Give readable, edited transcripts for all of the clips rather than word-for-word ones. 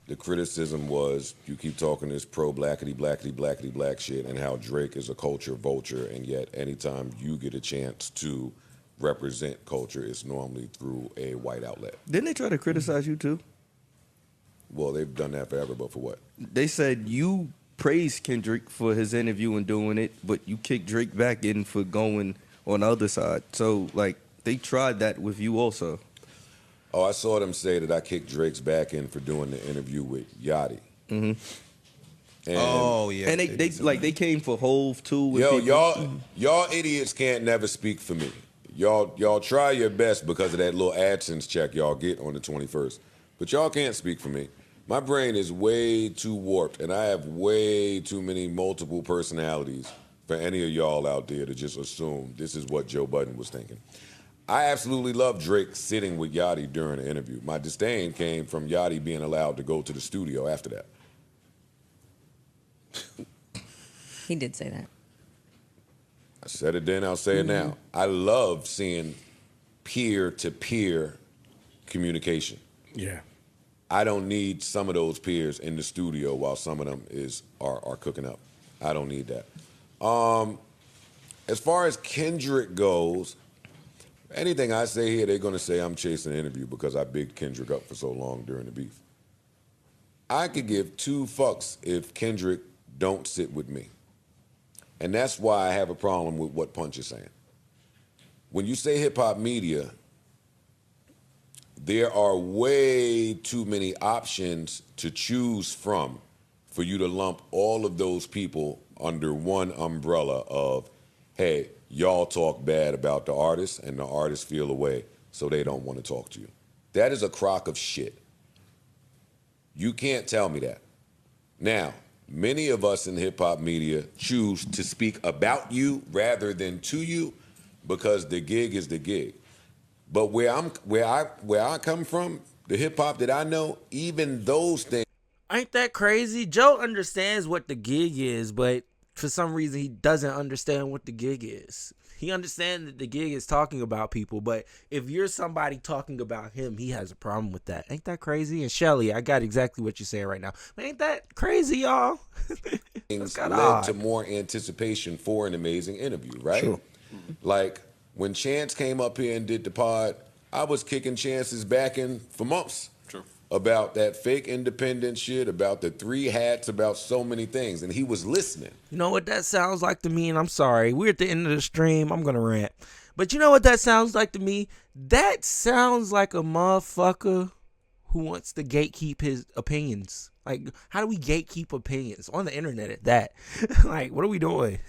the criticism was you keep talking this pro-blackity, blackity, blackity, black shit and how Drake is a culture vulture, and yet anytime you get a chance to represent culture, it's normally through a white outlet. Didn't they try to criticize you too? Well, they've done that forever, but for what? They said you praised Kendrick for his interview and doing it, but you kicked Drake back in for going on the other side. So, like, they tried that with you also. Oh, I saw them say that I kicked Drake's back in for doing the interview with Yachty. Mm-hmm. And Oh yeah, And they came for Hove too. With yo, people. y'all idiots can't never speak for me. Y'all try your best because of that little AdSense check y'all get on the 21st. But y'all can't speak for me. My brain is way too warped, and I have way too many multiple personalities for any of y'all out there to just assume this is what Joe Budden was thinking. I absolutely love Drake sitting with Yachty during the interview. My disdain came from Yachty being allowed to go to the studio after that. He did say that. I said it then, I'll say it now. I love seeing peer-to-peer communication. yeah. I don't need some of those peers in the studio while some of them are cooking up. I don't need that. As far as Kendrick goes, anything I say here, they're going to say I'm chasing an interview because I bigged Kendrick up for so long during the beef. I could give two fucks if Kendrick don't sit with me. And that's why I have a problem with what Punch is saying. When you say hip-hop media, there are way too many options to choose from for you to lump all of those people under one umbrella of, hey, y'all talk bad about the artist and the artists feel away, so they don't want to talk to you. That is a crock of shit. You can't tell me that. Now, many of us in hip-hop media choose to speak about you rather than to you because the gig is the gig. But where I come from, the hip-hop that I know, even those things. Ain't that crazy? Joe understands what the gig is, but for some reason he doesn't understand what the gig is. He understands that the gig is talking about people, but if you're somebody talking about him, he has a problem with that. Ain't that crazy? And Shelly, I got exactly what you're saying right now. Ain't that crazy, y'all? Things led to more anticipation for an amazing interview, right? Sure. Like when Chance came up here and did the pod, I was kicking Chance's back in for months. True. About that fake independent shit, about the 3 hats, about so many things, and he was listening. You know what that sounds like to me? And I'm sorry, we're at the end of the stream. I'm going to rant. But you know what that sounds like to me? That sounds like a motherfucker who wants to gatekeep his opinions. Like, how do we gatekeep opinions on the internet at that? Like, what are we doing?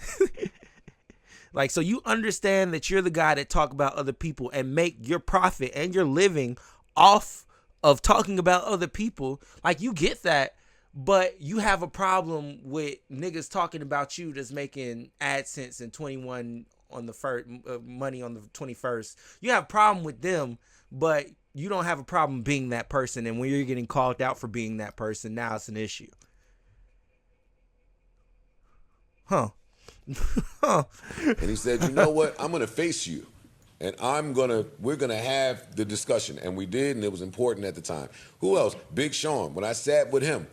Like, so you understand that you're the guy that talk about other people and make your profit and your living off of talking about other people. Like, you get that, but you have a problem with niggas talking about you that's making AdSense and 21 on the first money on the 21st. You have a problem with them, but you don't have a problem being that person. And when you're getting called out for being that person, now it's an issue. Huh. And he said, you know what? I'm going to face you. And we're going to have the discussion. And we did, and it was important at the time. Who else? Big Sean. When I sat with him,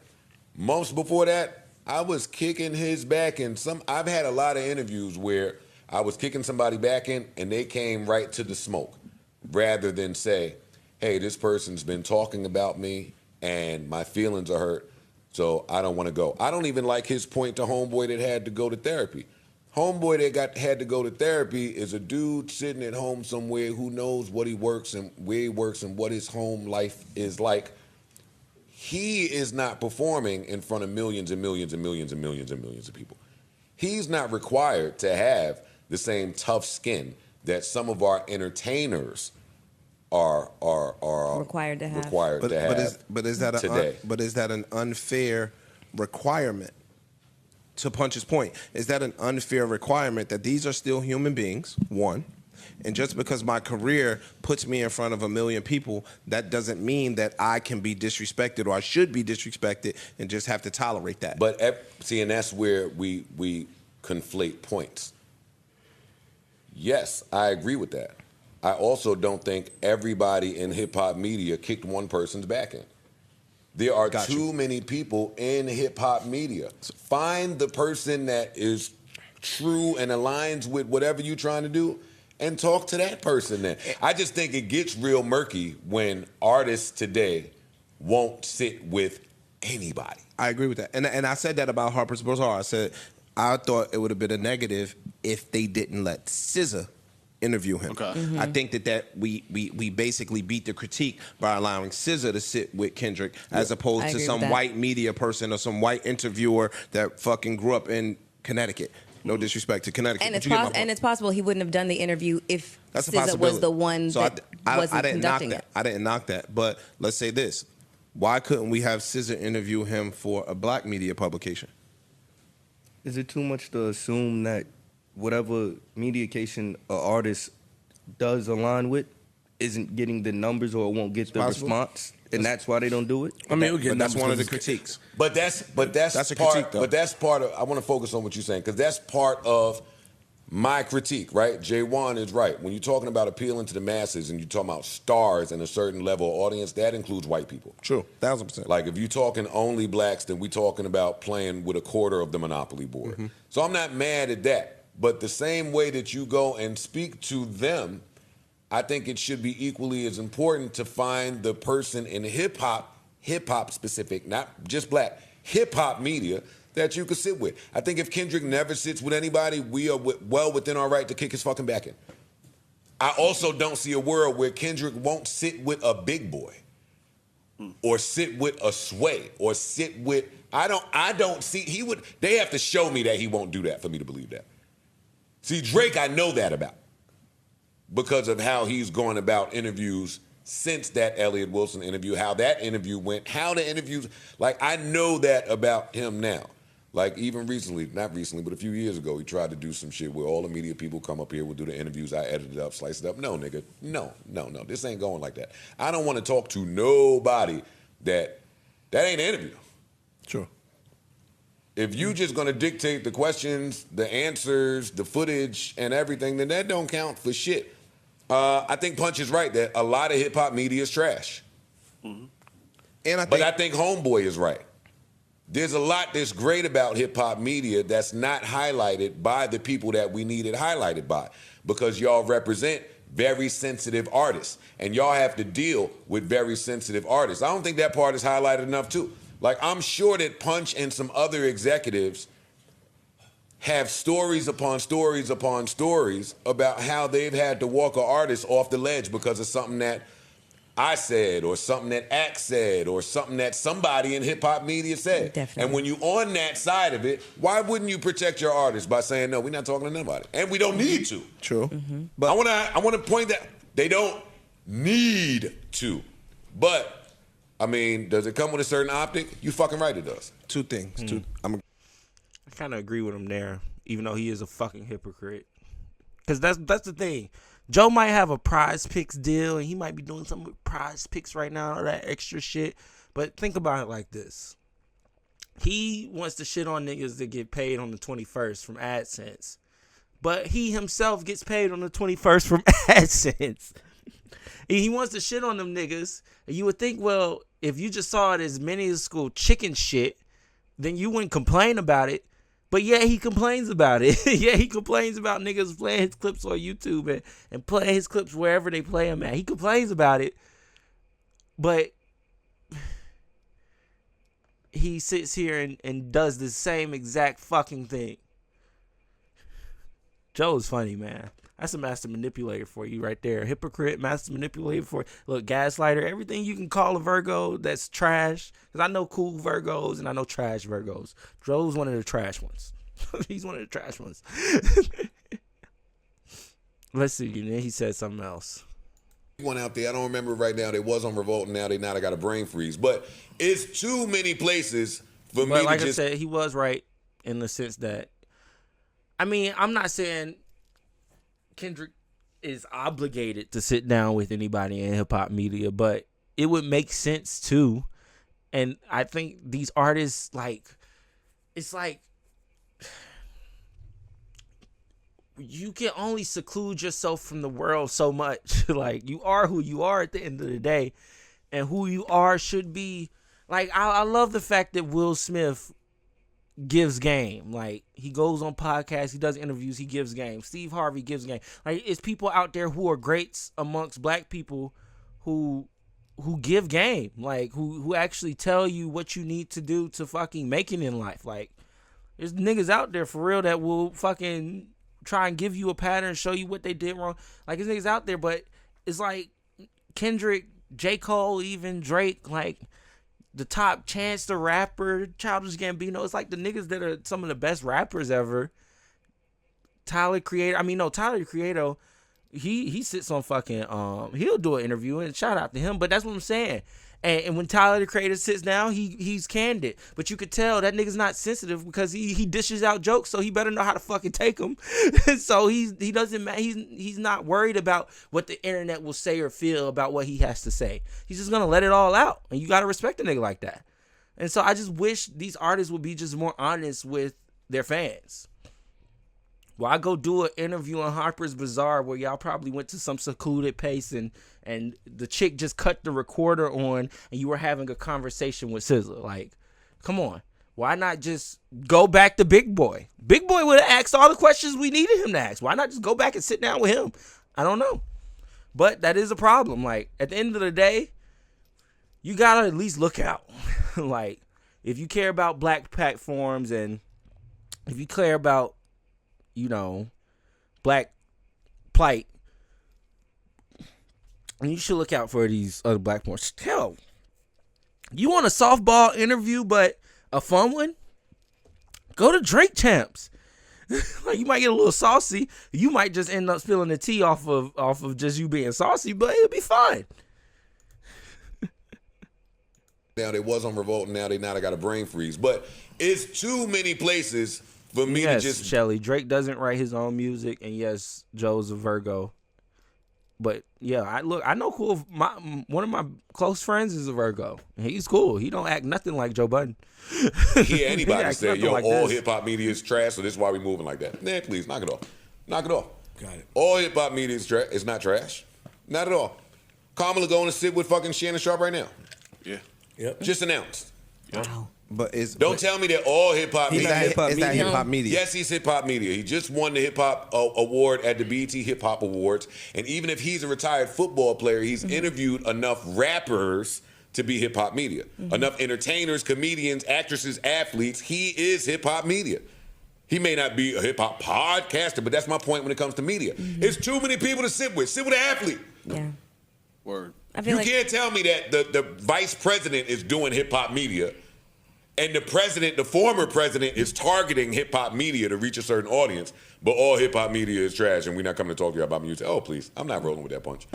months before that, I was kicking his back in. I've had a lot of interviews where I was kicking somebody back in, and they came right to the smoke. Rather than say, hey, this person's been talking about me, and my feelings are hurt, so I don't want to go. I don't even like his point to Homeboy that had to go to therapy. Homeboy that had to go to therapy is a dude sitting at home somewhere who knows what he works and where he works and what his home life is like. He is not performing in front of millions and millions and millions and millions and millions of people. He's not required to have the same tough skin that some of our entertainers are required to have. But is that an unfair requirement? To Punch's point, is that an unfair requirement that these are still human beings, one, and just because my career puts me in front of a million people, that doesn't mean that I can be disrespected or I should be disrespected and just have to tolerate that. But see, and that's where we conflate points. Yes, I agree with that. I also don't think everybody in hip-hop media kicked one person's back in. There are too many people in hip hop media. Find the person that is true and aligns with whatever you're trying to do and talk to that person then. I just think it gets real murky when artists today won't sit with anybody. I agree with that. And I said that about Harper's Bazaar. I said I thought it would have been a negative if they didn't let SZA interview him. Okay. I think that we basically beat the critique by allowing SZA to sit with Kendrick as opposed to some white media person or some white interviewer that fucking grew up in Connecticut. No disrespect to Connecticut. And it's possible he wouldn't have done the interview if That's SZA was the one that wasn't conducting it. I didn't knock that. But let's say this. Why couldn't we have SZA interview him for a black media publication? Is it too much to assume that whatever mediation an artist does align with isn't getting the numbers or won't get the response, and that's why they don't do it? I mean, that's one of the critiques. But that's a part, critique, though. But that's part of. I want to focus on what you're saying because that's part of my critique, right? J1 is right. When you're talking about appealing to the masses and you're talking about stars and a certain level of audience, that includes white people. True, 1000%. Like if you're talking only blacks, then we're talking about playing with a quarter of the Monopoly board. Mm-hmm. So I'm not mad at that. But the same way that you go and speak to them, I think it should be equally as important to find the person in hip hop specific, not just black, hip hop media that you could sit with. I think if Kendrick never sits with anybody, we are well within our right to kick his fucking back in. I also don't see a world where Kendrick won't sit with a Big Boy or sit with a Sway or sit with, I don't see, he would, they have to show me that he won't do that for me to believe that. See, Drake, I know that about because of how he's going about interviews since that Elliott Wilson interview, how that interview went, how the interviews, like I know that about him now. Like even recently, not recently, but a few years ago, he tried to do some shit where all the media people come up here, will do the interviews, I edit it up, slice it up. No, nigga, no, this ain't going like that. I don't want to talk to nobody that ain't an interview. True. If you just gonna dictate the questions, the answers, the footage, and everything, then that don't count for shit. I think Punch is right that a lot of hip hop media is trash. Mm-hmm. But I think Homeboy is right. There's a lot that's great about hip hop media that's not highlighted by the people that we need it highlighted by, because y'all represent very sensitive artists, and y'all have to deal with very sensitive artists. I don't think that part is highlighted enough too. Like, I'm sure that Punch and some other executives have stories upon stories upon stories about how they've had to walk an artist off the ledge because of something that I said or something that Axe said or something that somebody in hip-hop media said. Definitely. And when you on that side of it, why wouldn't you protect your artist by saying, no, we're not talking to nobody? And we don't need to. True. Mm-hmm. But I want to point that they don't need to. But I mean, does it come with a certain optic? You fucking right, it does. Two things. I kind of agree with him there, even though he is a fucking hypocrite. Because that's the thing. Joe might have a Prize Picks deal, and he might be doing something with Prize Picks right now, all that extra shit. But think about it like this. He wants to shit on niggas that get paid on the 21st from AdSense. But he himself gets paid on the 21st from AdSense. He wants to shit on them niggas. And you would think, well, if you just saw it as minuscule chicken shit, then you wouldn't complain about it. But yeah, he complains about it. Yeah, he complains about niggas playing his clips on YouTube and playing his clips wherever they play them at. He complains about it. But he sits here and does the same exact fucking thing. Joe's funny, man. That's a master manipulator for you right there. Hypocrite, master manipulator for, look, gaslighter, everything you can call a Virgo that's trash. Because I know cool Virgos and I know trash Virgos. Joe's one of the trash ones. He's one of the trash ones. Let's see. And then he said something else. One out there, I don't remember right now. They was on Revolt, and now they got a brain freeze. But it's too many places for me like to just... I said, he was right in the sense that, I mean, I'm not saying Kendrick is obligated to sit down with anybody in hip-hop media, but it would make sense too. And I think these artists, like, it's like you can only seclude yourself from the world so much. Like, you are who you are at the end of the day, and who you are should be like I love the fact that Will Smith gives game. Like, he goes on podcasts, he does interviews, he gives game. Steve Harvey gives game. Like, it's people out there who are greats amongst black people who give game. Like, who actually tell you what you need to do to fucking make it in life. Like, there's niggas out there for real that will fucking try and give you a pattern, show you what they did wrong. Like, there's niggas out there, but it's like Kendrick, J. Cole, even Drake, like the top Chance the Rapper, Childish Gambino. It's like the niggas that are some of the best rappers ever. Tyler, the Creator, he sits on fucking, he'll do an interview, and shout out to him, but that's what I'm saying. And when Tyler, the Creator, sits down, he's candid. But you could tell that nigga's not sensitive because he dishes out jokes, so he better know how to fucking take them. So he doesn't, he's not worried about what the internet will say or feel about what he has to say. He's just gonna let it all out, and you gotta respect a nigga like that. And so I just wish these artists would be just more honest with their fans. Well, I go do an interview on Harper's Bazaar where y'all probably went to some secluded place and the chick just cut the recorder on and you were having a conversation with SZA. Like, come on. Why not just go back to Big Boy? Big Boy would have asked all the questions we needed him to ask. Why not just go back and sit down with him? I don't know. But that is a problem. Like, at the end of the day, you got to at least look out. Like, if you care about black platforms and if you care about, you know, black plight, and you should look out for these other black porns. Hell, you want a softball interview but a fun one? Go to Drake Champs. Like, you might get a little saucy. You might just end up spilling the tea off of just you being saucy, but it'll be fine. Now they was on Revolt, and now they got a brain freeze. But it's too many places for me to just. Shelly, Drake doesn't write his own music, and yes, Joe's a Virgo. But yeah, I know cool. One of my close friends is a Virgo. He's cool. He don't act nothing like Joe Budden. Hear anybody say, "Yo, like all hip hop media is trash," so this is why we moving like that. Nah, please knock it off. Knock it off. Got it. All hip hop media is trash. It's not trash. Not at all. Kamala going to sit with fucking Shannon Sharp right now. Yeah. Yep. Just announced. Wow. But don't tell me that all hip hop media is that hip hop media. Yes, he's hip hop media. He just won the hip hop award at the BET Hip Hop Awards, and even if he's a retired football player, he's interviewed enough rappers to be hip hop media. Enough entertainers, comedians, actresses, athletes. He is hip hop media. He may not be a hip hop podcaster, but that's my point when it comes to media. It's too many people to sit with. Sit with an athlete. Yeah. Word. You can't tell me that the vice president is doing hip hop media. And the former president, is targeting hip-hop media to reach a certain audience, but all hip-hop media is trash, and we're not coming to talk to you about music. Oh, please. I'm not rolling with that Punch.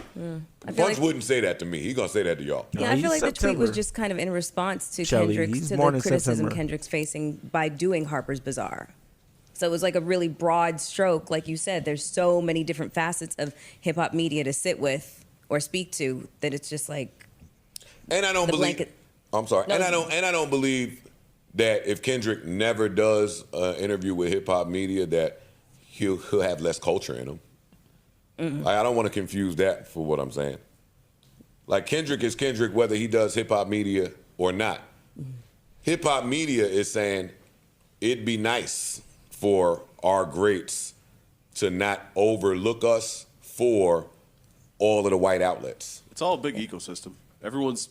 Punch wouldn't say that to me. He's going to say that to y'all. Yeah, I feel like the tweet was just kind of in response to the criticism Kendrick's facing by doing Harper's Bazaar. So it was like a really broad stroke. Like you said, there's so many different facets of hip-hop media to sit with or speak to that it's just like And I don't believe... I'm sorry. No, and I don't believe... that if Kendrick never does an interview with hip-hop media, that he'll have less culture in him. Like, I don't want to confuse that for what I'm saying. Like, Kendrick is Kendrick whether he does hip-hop media or not. Hip-hop media is saying it'd be nice for our greats to not overlook us for all of the white outlets. It's all a big ecosystem. Everyone's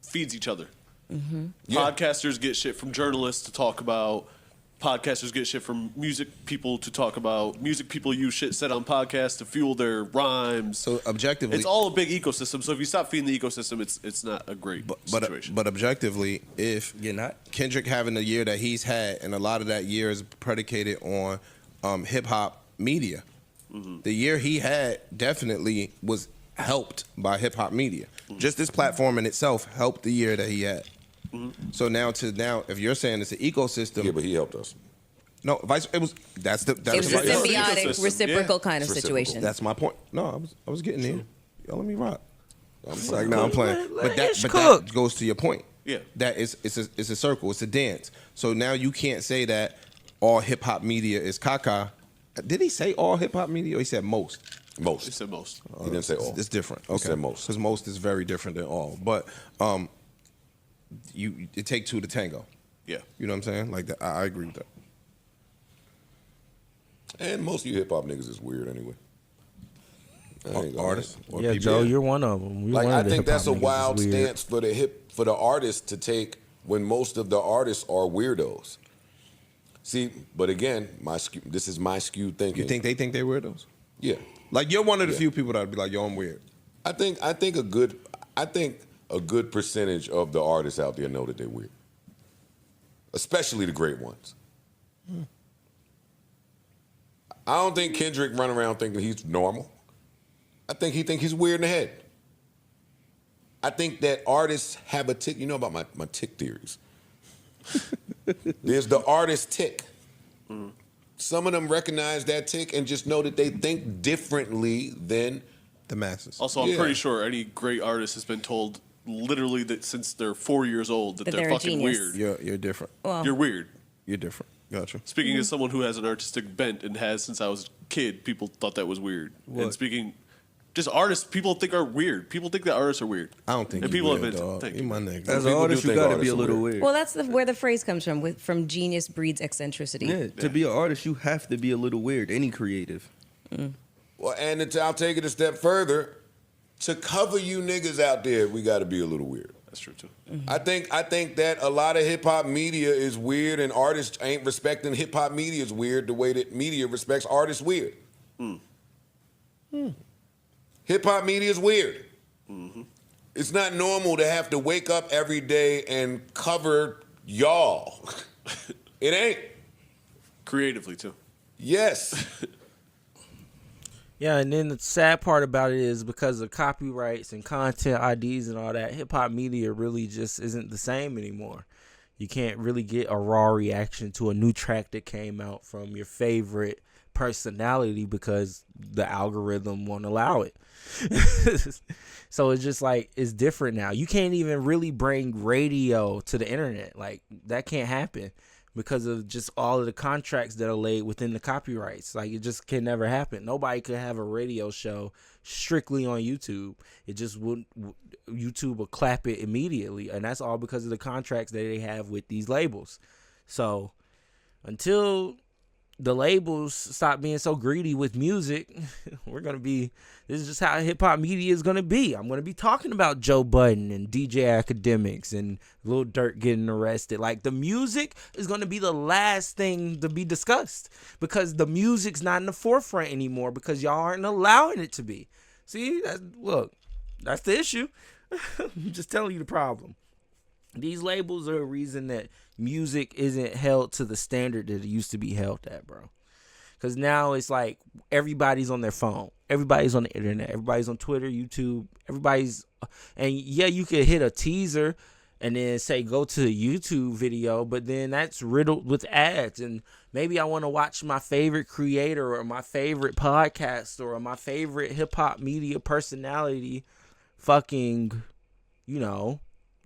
feeds each other. Podcasters get shit from journalists to talk about. Podcasters get shit from music people to talk about. Music people use shit said on podcasts to fuel their rhymes. So objectively, it's all a big ecosystem. So if you stop feeding the ecosystem, it's not a great situation. But objectively, if you're not Kendrick having the year that he's had, and a lot of that year is predicated on hip hop media, the year he had definitely was helped by hip hop media. Just this platform in itself helped the year that he had. So now, if you're saying it's an ecosystem, yeah, but he helped us. No, that's it was a symbiotic, reciprocal kind of situation. That's my point. No, I was getting there. Y'all let me rock. I'm like, no, I'm playing. But that goes to your point. Yeah, that it's a circle. It's a dance. So now you can't say that all hip hop media is caca. Did he say all hip hop media? Or he said most. Most. He said most. He didn't say all. It's different. Okay. He said most. Because most is very different than all. But it take two to tango. Yeah. You know what I'm saying? Like that, I agree with that. And most of you hip hop niggas is weird anyway. Artists. Yeah, Joe, you're one of them. Like I think that's a wild stance for the artist to take when most of the artists are weirdos. See, but again, this is my skewed thinking. You think they think they're weirdos? Yeah. Like you're one of the few people that'd be like, yo, I'm weird. I think a good percentage of the artists out there know that they're weird. Especially the great ones. I don't think Kendrick run around thinking he's normal. I think he think he's weird in the head. I think that artists have a tick. You know about my tick theories. There's the artist tick. Some of them recognize that tick and just know that they think differently than the masses. Also, I'm pretty sure any great artist has been told literally that since they're 4 years old that they're fucking weird. You're different. Well, you're weird. You're different. Gotcha. Speaking as someone who has an artistic bent and has since I was a kid, people thought that was weird. What? And speaking, just artists, people think are weird. People think that artists are weird. I don't think and people have been you my nigga. As an artist, you gotta be a little weird. Well, that's where the phrase comes from genius breeds eccentricity. Yeah, to be an artist, you have to be a little weird. Any creative. Well, and I'll take it a step further. To cover you niggas out there, we got to be a little weird. That's true too. I think that a lot of hip hop media is weird, and artists ain't respecting hip hop media is weird the way that media respects artists weird. Hip hop media is weird. It's not normal to have to wake up every day and cover y'all. It ain't. Creatively too. Yes. Yeah, and then the sad part about it is because of copyrights and content IDs and all that, hip-hop media really just isn't the same anymore. You can't really get a raw reaction to a new track that came out from your favorite personality because the algorithm won't allow it. So it's just like, it's different now. You can't even really bring radio to the internet. Like, that can't happen because of just all of the contracts that are laid within the copyrights. Like, it just can never happen. Nobody could have a radio show strictly on YouTube. It just wouldn't, YouTube will clap it immediately. And that's all because of the contracts that they have with these labels. So until the labels stop being so greedy with music, this is just how hip-hop media is going to be. I'm going to be talking about Joe Budden and DJ Academics and Lil Durk getting arrested. Like, the music is going to be the last thing to be discussed because the music's not in the forefront anymore because y'all aren't allowing it to be. See, that's the issue. I'm just telling you the problem. These labels are a reason that music isn't held to the standard that it used to be held at, bro. Because now it's like everybody's on their phone. Everybody's on the internet. Everybody's on Twitter, YouTube. And yeah, you could hit a teaser and then say go to the YouTube video, but then that's riddled with ads. And maybe I want to watch my favorite creator or my favorite podcast or my favorite hip-hop media personality fucking,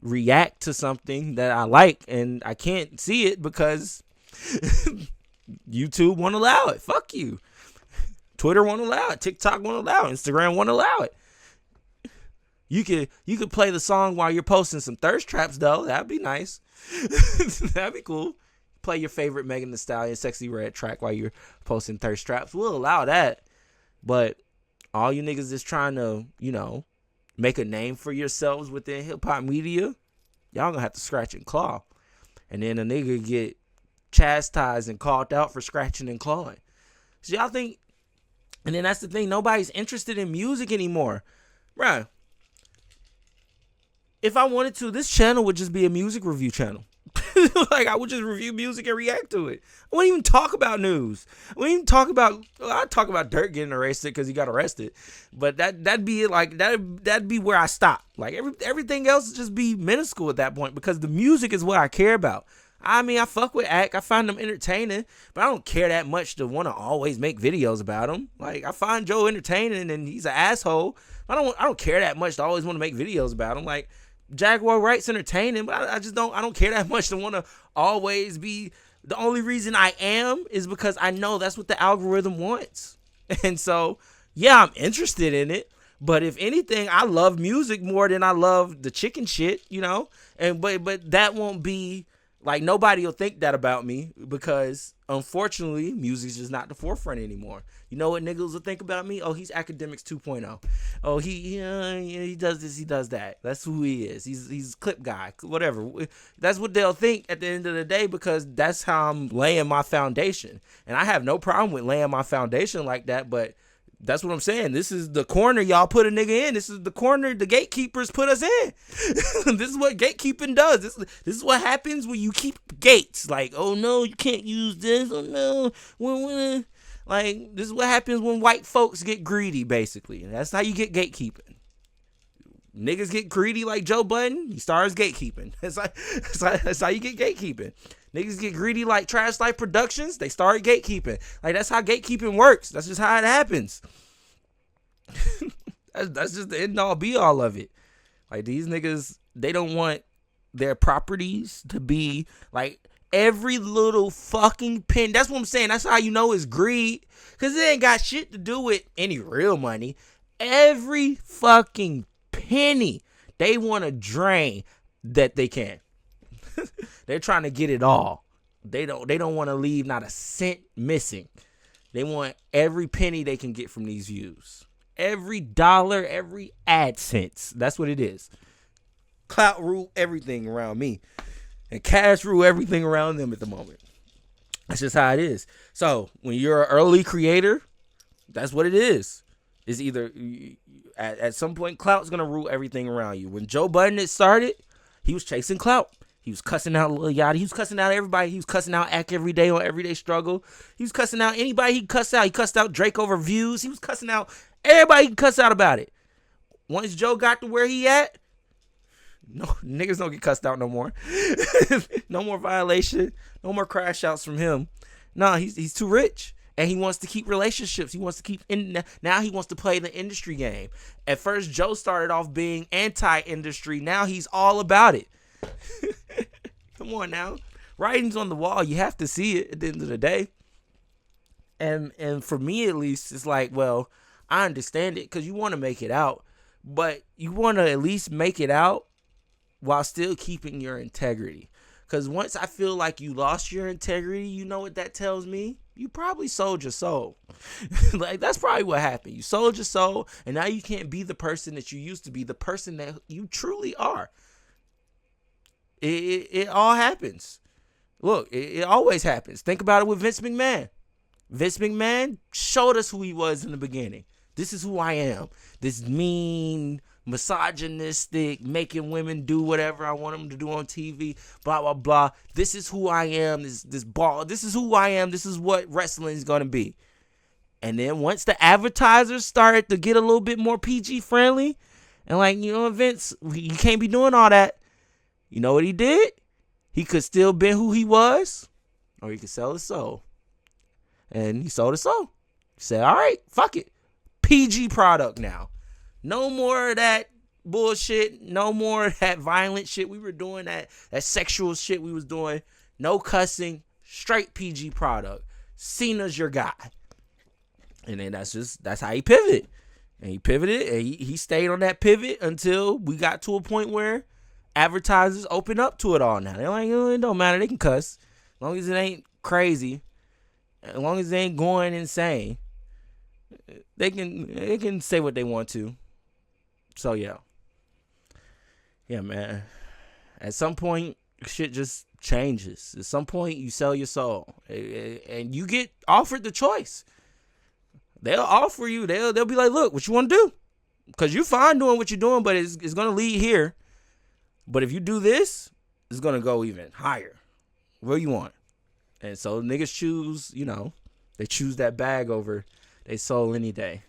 react to something that I like, and I can't see it because YouTube won't allow it. Fuck you. Twitter won't allow it. TikTok won't allow it. Instagram won't allow it. You could play the song while you're posting some thirst traps though. That'd be nice. That'd be cool. Play your favorite Megan Thee Stallion Sexy Red track while you're posting thirst traps. We'll allow that. But all you niggas is trying to, make a name for yourselves within hip-hop media, y'all gonna have to scratch and claw. And then a nigga get chastised and called out for scratching and clawing. So y'all think, and then that's the thing, nobody's interested in music anymore. Bruh, if I wanted to, this channel would just be a music review channel. Like, I would just review music and react to it. I wouldn't even talk about news. I'd talk about Durk getting arrested because he got arrested. But that'd be it. Like, that'd be where I stop. Like, everything else would just be minuscule at that point because the music is what I care about. I mean, I fuck with Ack. I find them entertaining, but I don't care that much to want to always make videos about him. Like, I find Joe entertaining and he's an asshole. I don't care that much to always want to make videos about him. Like, Jaguar Wright's entertaining, but I don't care that much to want to always be. The only reason I am is because I know that's what the algorithm wants. And so, yeah, I'm interested in it, But if anything, I love music more than I love the chicken shit, you know? And but that won't be like, nobody will think that about me, because unfortunately, music's just not the forefront anymore. You know what niggas will think about me? Oh, he's Academics 2.0. Oh, he does this, he does that. That's who he is. He's clip guy, whatever. That's what they'll think at the end of the day, because that's how I'm laying my foundation. And I have no problem with laying my foundation like that, but that's what I'm saying. This is the corner y'all put a nigga in. This is the corner the gatekeepers put us in. This is what gatekeeping does. This is what happens when you keep gates. Like, oh no, you can't use this. Oh no. Like, this is what happens when white folks get greedy, basically. And that's how you get gatekeeping. Niggas get greedy like Joe Budden, he starts gatekeeping. That's how you get gatekeeping. Niggas get greedy like Trash Life Productions, they start gatekeeping. Like, that's how gatekeeping works. That's just how it happens. That's just the end all be all of it. Like, these niggas, they don't want their properties to be like every little fucking pin. That's what I'm saying. That's how you know it's greed, because it ain't got shit to do with any real money. Every fucking penny they want to drain that they can. They're trying to get it all. They don't want to leave not a cent missing. They want every penny they can get from these views. Every dollar, every AdSense. That's what it is. Clout rule everything around me, and cash rule everything around them at the moment. That's just how it is. So when you're an early creator, that's what it is. It's either at some point, Clout's gonna rule everything around you. When Joe Budden had started, he was chasing Clout. He was cussing out Lil Yachty. He was cussing out everybody. He was cussing out Act Every Day on Everyday Struggle. He was cussing out anybody he cussed out. He cussed out Drake over views. He was cussing out everybody he could cuss out about it. Once Joe got to where he at, no niggas don't get cussed out no more. No more violation. No more crash outs from him. No, he's too rich. And he wants to keep relationships. He wants to keep now he wants to play the industry game. At first, Joe started off being anti-industry. Now he's all about it. Come on now. Writing's on the wall. You have to see it at the end of the day. And for me at least, it's like, well, I understand it, because you want to make it out. But you want to at least make it out while still keeping your integrity. Because once I feel like you lost your integrity, you know what that tells me? You probably sold your soul. Like, that's probably what happened. You sold your soul, and now you can't be the person that you used to be, the person that you truly are. It all happens. Look, it always happens. Think about it with Vince McMahon. Vince McMahon showed us who he was in the beginning. This is who I am. This mean, misogynistic, making women do whatever I want them to do on TV, blah, blah, blah. This is who I am. This ball. This is who I am. This is what wrestling is going to be. And then once the advertisers started to get a little bit more PG friendly, and like, you know, Vince, you can't be doing all that. You know what he did? He could still be who he was, or he could sell his soul. And he sold his soul. He said, all right, fuck it. PG product now. No more of that bullshit. No more of that violent shit we were doing, that sexual shit we was doing. No cussing. Straight PG product. Cena's your guy. And then that's how he pivoted. And he pivoted, and he stayed on that pivot until we got to a point where advertisers open up to it all now. They're like, oh, it don't matter. They can cuss. As long as it ain't crazy. As long as they ain't going insane. They can say what they want to. So, yeah. Yeah, man. At some point, shit just changes. At some point, you sell your soul. And you get offered the choice. They'll offer you. They'll be like, look, what you want to do? Because you're fine doing what you're doing, but it's going to lead here. But if you do this, it's going to go even higher. What do you want? And so niggas choose, you know, they choose that bag over their soul any day.